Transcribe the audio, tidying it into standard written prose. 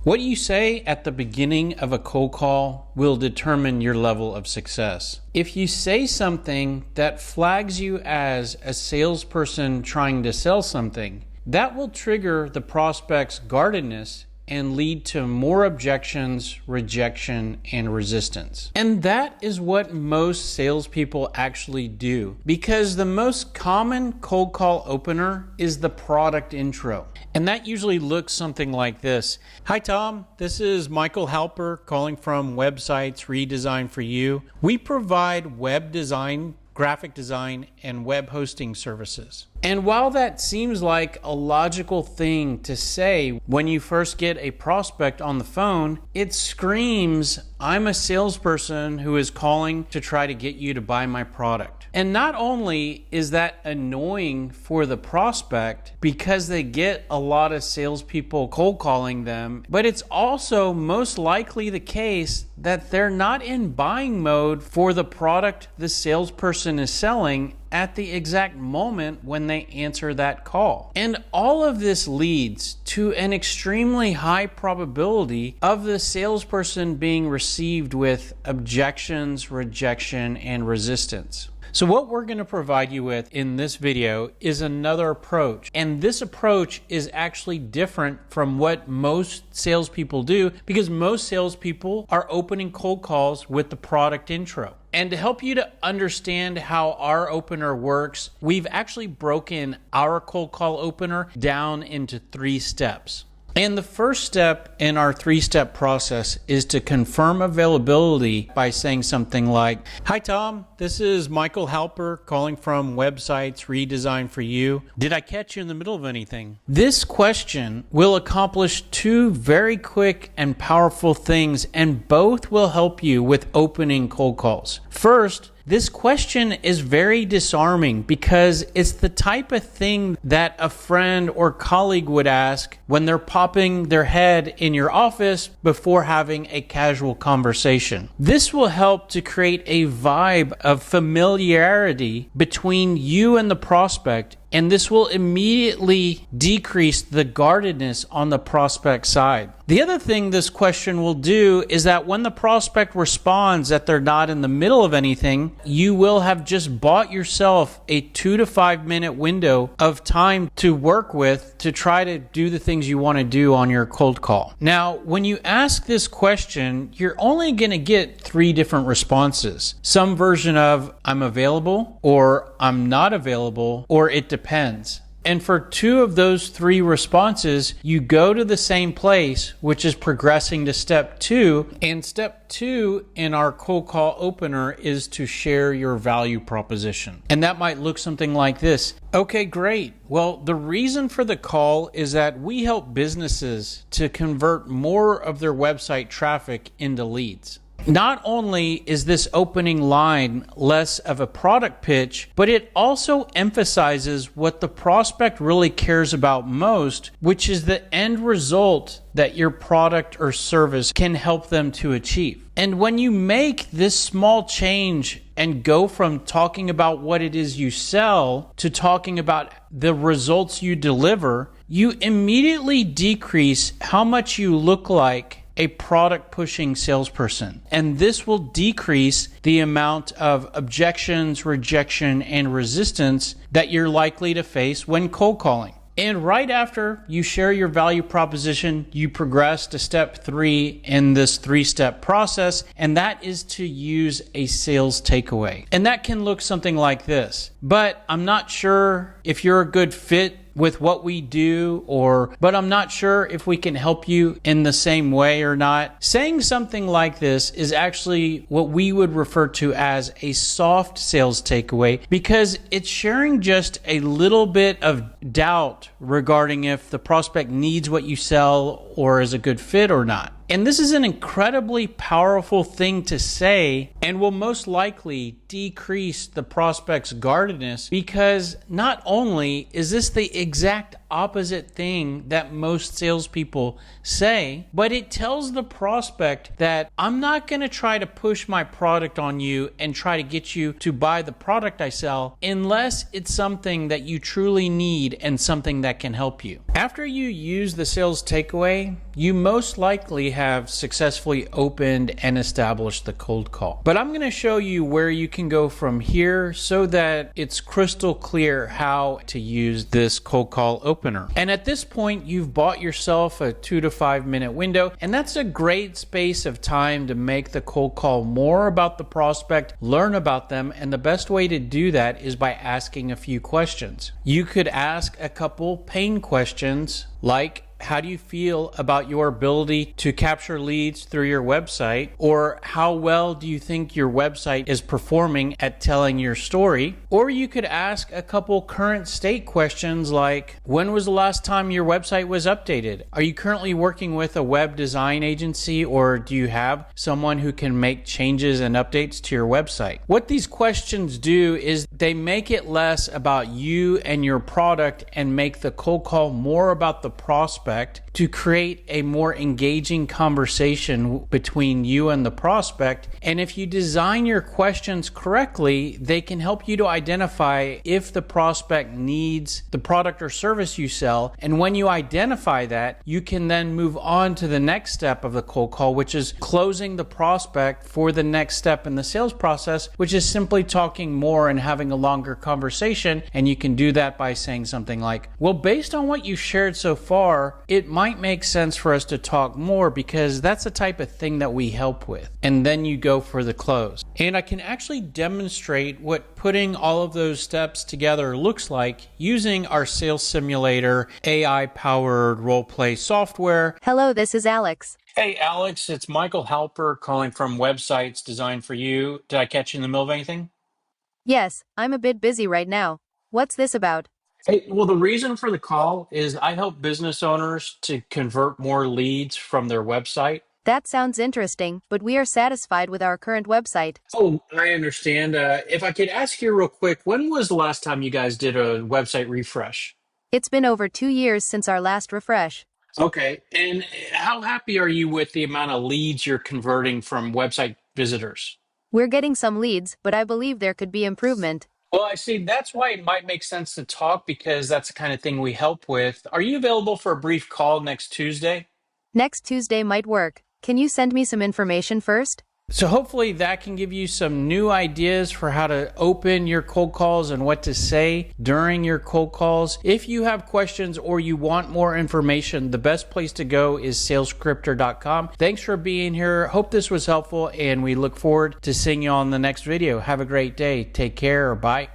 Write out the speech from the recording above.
What you say at the beginning of a cold call will determine your level of success. If you say something that flags you as a salesperson trying to sell something, that will trigger the prospect's guardedness and lead to more objections, rejection, and resistance. And that is what most salespeople actually do, because the most common cold call opener is the product intro. And that usually looks something like this. Hi Tom, this is Michael Halper calling from Websites Redesign for You. We provide web design, graphic design, and web hosting services. And while that seems like a logical thing to say when you first get a prospect on the phone, it screams, I'm a salesperson who is calling to try to get you to buy my product. And not only is that annoying for the prospect because they get a lot of salespeople cold calling them, but it's also most likely the case that they're not in buying mode for the product the salesperson is selling at the exact moment when they answer that call. And all of this leads to an extremely high probability of the salesperson being received with objections, rejection, and resistance. So what we're going to provide you with in this video is another approach. And this approach is actually different from what most salespeople do, because most salespeople are opening cold calls with the product intro. And to help you to understand how our opener works, we've actually broken our cold call opener down into 3 steps. And the first step in our 3-step process is to confirm availability by saying something like, Hi Tom, this is Michael Halper calling from Websites Redesign for You. Did I catch you in the middle of anything? This question will accomplish 2 very quick and powerful things, and both will help you with opening cold calls. First, this question is very disarming because it's the type of thing that a friend or colleague would ask when they're popping their head in your office before having a casual conversation. This will help to create a vibe of familiarity between you and the prospect, and this will immediately decrease the guardedness on the prospect side. The other thing this question will do is that when the prospect responds that they're not in the middle of anything, you will have just bought yourself a 2 to 5 minute window of time to work with to try to do the things you want to do on your cold call. Now, when you ask this question, you're only going to get 3 different responses. Some version of I'm available, or I'm not available, or it depends. And for 2 of those 3 responses, you go to the same place, which is progressing to step 2. And step 2 in our cold call opener is to share your value proposition. And that might look something like this. Okay, great. Well, the reason for the call is that we help businesses to convert more of their website traffic into leads. Not only is this opening line less of a product pitch, but it also emphasizes what the prospect really cares about most, which is the end result that your product or service can help them to achieve. And when you make this small change and go from talking about what it is you sell to talking about the results you deliver, you immediately decrease how much you look like a product pushing salesperson. And this will decrease the amount of objections, rejection, and resistance that you're likely to face when cold calling. And right after you share your value proposition, you progress to step 3 in this 3-step process, and that is to use a sales takeaway. And that can look something like this. But I'm not sure if you're a good fit with what we do, but I'm not sure if we can help you in the same way or not. Saying something like this is actually what we would refer to as a soft sales takeaway, because it's sharing just a little bit of doubt regarding if the prospect needs what you sell or is a good fit or not. And this is an incredibly powerful thing to say, and will most likely decrease the prospect's guardedness, because not only is this the exact opposite thing that most salespeople say, but it tells the prospect that I'm not going to try to push my product on you and try to get you to buy the product I sell unless it's something that you truly need and something that can help you. After you use the sales takeaway, you most likely have successfully opened and established the cold call. But I'm going to show you where you can go from here so that it's crystal clear how to use this cold call opener. And at this point, you've bought yourself a 2 to 5 minute window, and that's a great space of time to make the cold call more about the prospect, learn about them, and the best way to do that is by asking a few questions. You could ask a couple pain questions like, how do you feel about your ability to capture leads through your website? Or how well do you think your website is performing at telling your story? Or you could ask a couple current state questions like, when was the last time your website was updated? Are you currently working with a web design agency, or do you have someone who can make changes and updates to your website? What these questions do is they make it less about you and your product and make the cold call more about the prospect, to create a more engaging conversation between you and the prospect. And if you design your questions correctly, they can help you to identify if the prospect needs the product or service you sell. And when you identify that, you can then move on to the next step of the cold call, which is closing the prospect for the next step in the sales process, which is simply talking more and having a longer conversation. And you can do that by saying something like, well, based on what you shared so far, it might make sense for us to talk more because that's the type of thing that we help with. And then you go for the close. And I can actually demonstrate what putting all of those steps together looks like using our Sales Simulator AI-powered role-play software. Hello, this is Alex. Hey, Alex, it's Michael Halper calling from Websites Designed for You. Did I catch you in the middle of anything? Yes, I'm a bit busy right now. What's this about? Hey, well, the reason for the call is I help business owners to convert more leads from their website. That sounds interesting, but we are satisfied with our current website. Oh, I understand. If I could ask you real quick, when was the last time you guys did a website refresh? It's been over 2 years since our last refresh. Okay. And how happy are you with the amount of leads you're converting from website visitors? We're getting some leads, but I believe there could be improvement. Well, I see. That's why it might make sense to talk because that's the kind of thing we help with. Are you available for a brief call next Tuesday? Next Tuesday might work. Can you send me some information first? So hopefully that can give you some new ideas for how to open your cold calls and what to say during your cold calls. If you have questions or you want more information, the best place to go is SalesScripter.com. Thanks for being here. Hope this was helpful, and we look forward to seeing you on the next video. Have a great day. Take care. Bye.